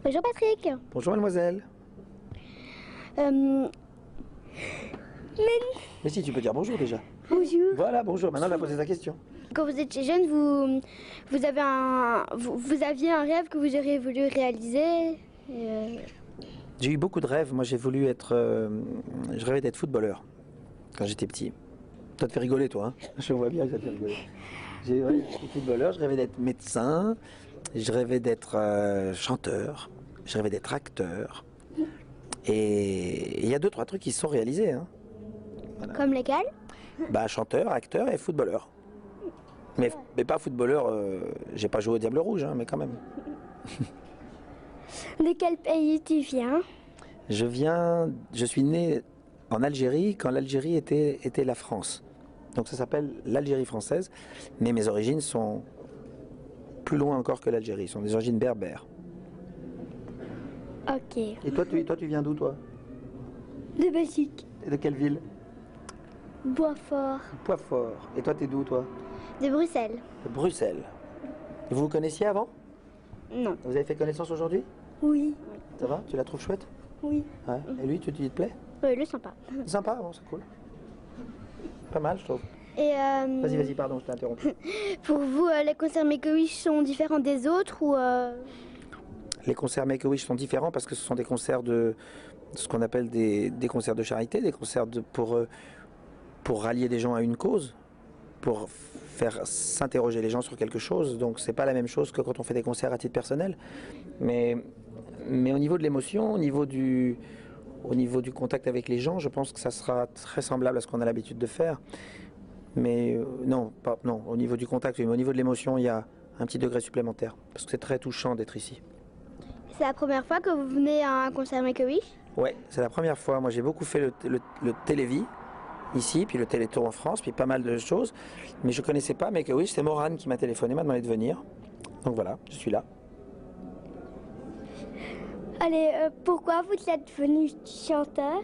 Bonjour Patrick. Bonjour mademoiselle. Mais Mais si, tu peux dire bonjour déjà. bonjour. Voilà, bonjour, maintenant on va poser ta question. Quand vous étiez jeune, vous aviez un rêve que vous auriez voulu réaliser. J'ai eu beaucoup de rêves, moi j'ai voulu être... je rêvais d'être footballeur quand j'étais petit. Ça te fait rigoler toi, hein. Je vois bien que ça te fait rigoler. J'ai rêvé d'être footballeur, je rêvais d'être médecin, je rêvais d'être chanteur, je rêvais d'être acteur. Et il y a 2-3 trucs qui se sont réalisés, hein. Voilà. Comme lesquels? Bah, chanteur, acteur et footballeur. Mais pas footballeur, j'ai pas joué au Diable Rouge, hein, mais quand même. De quel pays tu viens? Je suis né en Algérie quand l'Algérie était la France. Donc ça s'appelle l'Algérie française, mais mes origines sont plus loin encore que l'Algérie, sont des origines berbères. Ok. Et toi tu viens d'où toi? De Belgique. Et de quelle ville? Boisfort. Poifort. Et toi t'es d'où toi? De Bruxelles. De Bruxelles. Vous vous connaissiez avant? Non. Vous avez fait connaissance aujourd'hui? Oui. Ça va? Tu la trouves chouette? Oui. Ouais. Et lui, tu te plaît? Le sympa. C'est sympa, bon, c'est cool. Pas mal, je trouve. Et Vas-y, pardon, je t'ai interrompu. pour vous, les concerts Make-A-Wish sont différents des autres ou Les concerts Make-A-Wish sont différents parce que ce sont des concerts de ce qu'on appelle des concerts de charité, des concerts pour rallier des gens à une cause, pour faire s'interroger les gens sur quelque chose. Donc c'est pas la même chose que quand on fait des concerts à titre personnel. Mais au niveau de l'émotion, au niveau du contact avec les gens, je pense que ça sera très semblable à ce qu'on a l'habitude de faire. Mais non, au niveau du contact, mais au niveau de l'émotion, il y a un petit degré supplémentaire. Parce que c'est très touchant d'être ici. c'est la première fois que vous venez à un concert Make-A-Wish? Ouais, c'est la première fois. Moi, j'ai beaucoup fait le Télévis ici, puis le Télétour en France, puis pas mal de choses. Mais je connaissais pas Make-A-Wish. C'est Morane qui m'a téléphoné, m'a demandé de venir. Donc voilà, je suis là. Allez, pourquoi vous êtes devenu chanteur?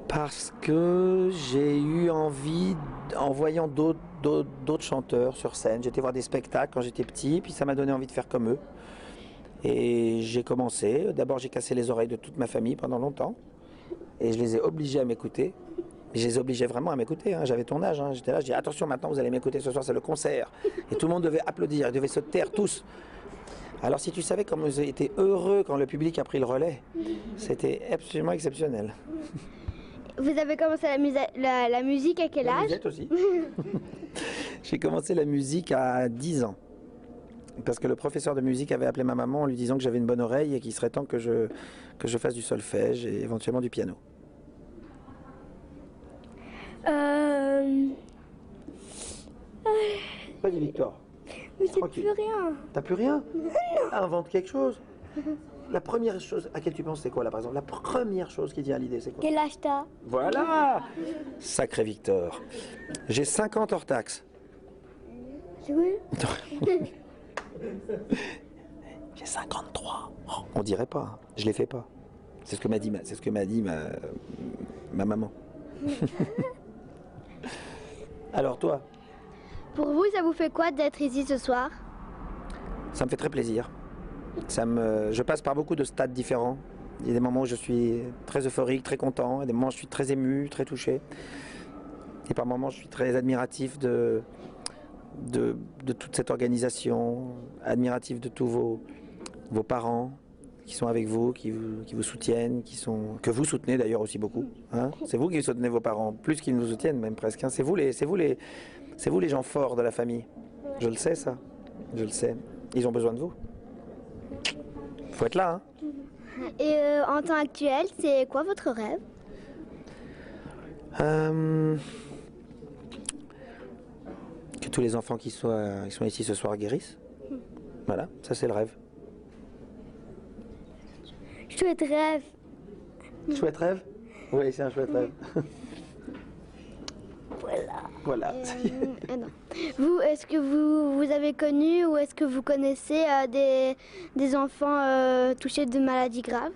Parce que j'ai eu envie, en voyant d'autres chanteurs sur scène, j'étais voir des spectacles quand j'étais petit, puis ça m'a donné envie de faire comme eux. Et j'ai commencé, d'abord j'ai cassé les oreilles de toute ma famille pendant longtemps, et je les ai obligés à m'écouter. Je les obligeais vraiment à m'écouter, hein. J'avais ton âge, hein. J'étais là, je dis attention maintenant vous allez m'écouter ce soir, c'est le concert. Et tout le monde devait applaudir, ils devaient se taire tous. Alors si tu savais comme ils étaient heureux quand le public a pris le relais, c'était absolument exceptionnel. Vous avez commencé la musique à quel La âge? musette aussi. J'ai commencé la musique à 10 ans. Parce que le professeur de musique avait appelé ma maman en lui disant que j'avais une bonne oreille et qu'il serait temps que je fasse du solfège et éventuellement du piano. Vas-y Victor. Mais j'ai Tranquille. plus rien. T'as plus rien? Invente quelque chose. La première chose à laquelle tu penses c'est quoi là par exemple? La première chose qui te vient à l'idée c'est quoi? Quel âge t'as? Voilà. Sacré Victor. J'ai 50 hors taxe. Oui. J'ai 53. Oh, on dirait pas, hein. Je les fais pas. C'est ce que m'a dit ma maman. Alors toi, Pour vous, ça vous fait quoi d'être ici ce soir? ça me fait très plaisir. Je passe par beaucoup de stades différents. Il y a des moments où je suis très euphorique, très content, et des moments où je suis très ému, très touché. Et par moments, je suis très admiratif de toute cette organisation, admiratif de tous vos parents qui sont avec vous, qui vous soutiennent, que vous soutenez d'ailleurs aussi beaucoup, hein. C'est vous qui soutenez vos parents, plus qu'ils nous soutiennent même presque, hein. C'est vous les gens forts de la famille. Je le sais ça, je le sais. Ils ont besoin de vous. Faut être là, hein. Et en temps actuel, c'est quoi votre rêve? Que tous les enfants qui sont ici ce soir guérissent. Voilà, ça c'est le rêve. Chouette rêve. Chouette rêve? Oui, c'est un chouette rêve. Voilà. Voilà. Ah non. Vous, est-ce que vous avez connu ou est-ce que vous connaissez des enfants touchés de maladies graves?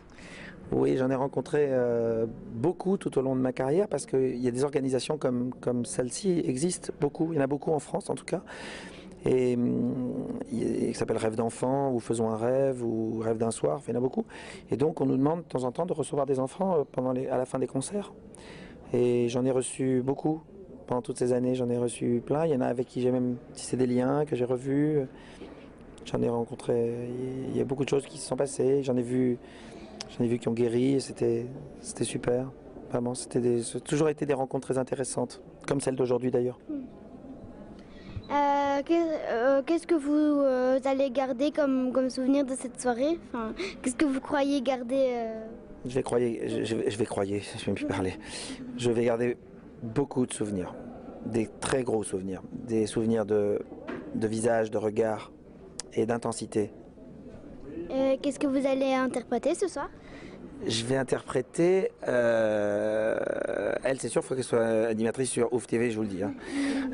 Oui, j'en ai rencontré beaucoup tout au long de ma carrière parce qu'il y a des organisations comme celle-ci existent beaucoup, il y en a beaucoup en France en tout cas. et qui s'appelle Rêve d'enfant ou Faisons un rêve ou Rêve d'un soir, enfin, il y en a beaucoup. Et donc on nous demande de temps en temps de recevoir des enfants à la fin des concerts. Et j'en ai reçu beaucoup. Pendant toutes ces années, j'en ai reçu plein. Il y en a avec qui j'ai même tissé des liens, que j'ai revus. J'en ai rencontré, il y a beaucoup de choses qui se sont passées. J'en ai vu qui ont guéri et c'était super. Vraiment, ça a toujours été des rencontres très intéressantes, comme celle d'aujourd'hui d'ailleurs. Qu'est-ce que vous allez garder comme souvenir de cette soirée? Enfin, qu'est-ce que vous croyez garder Je vais même plus parler. Je vais garder beaucoup de souvenirs, des très gros souvenirs, des souvenirs de visage, de regard et d'intensité. Qu'est-ce que vous allez interpréter ce soir? Je vais interpréter, elle c'est sûr, il faut qu'elle soit animatrice sur Ouf TV, je vous le dis. Hein.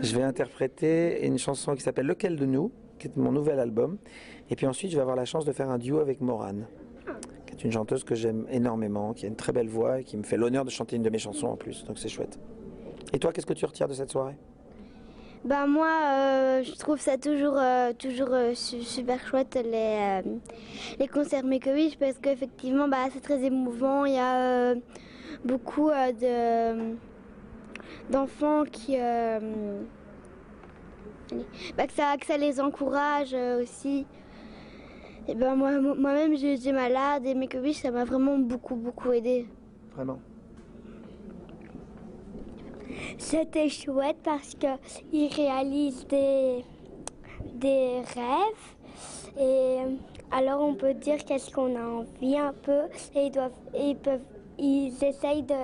Je vais interpréter une chanson qui s'appelle Lequel de nous, qui est mon nouvel album. Et puis ensuite, je vais avoir la chance de faire un duo avec Morane, qui est une chanteuse que j'aime énormément, qui a une très belle voix et qui me fait l'honneur de chanter une de mes chansons en plus, donc c'est chouette. Et toi, qu'est-ce que tu retires de cette soirée? Bah moi, je trouve ça toujours super chouette les concerts Make-A-Wish parce qu'effectivement, bah, c'est très émouvant. Il y a beaucoup d'enfants bah, que ça les encourage aussi. Et ben moi-même, j'ai malade et Make-A-Wish, ça m'a vraiment beaucoup aidé. Vraiment. C'était chouette parce qu'ils réalisent des rêves et alors on peut dire qu'est-ce qu'on a envie un peu et ils essayent De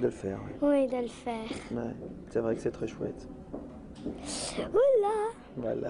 le faire. oui, de le faire. Ouais, c'est vrai que c'est très chouette. Voilà. Voilà.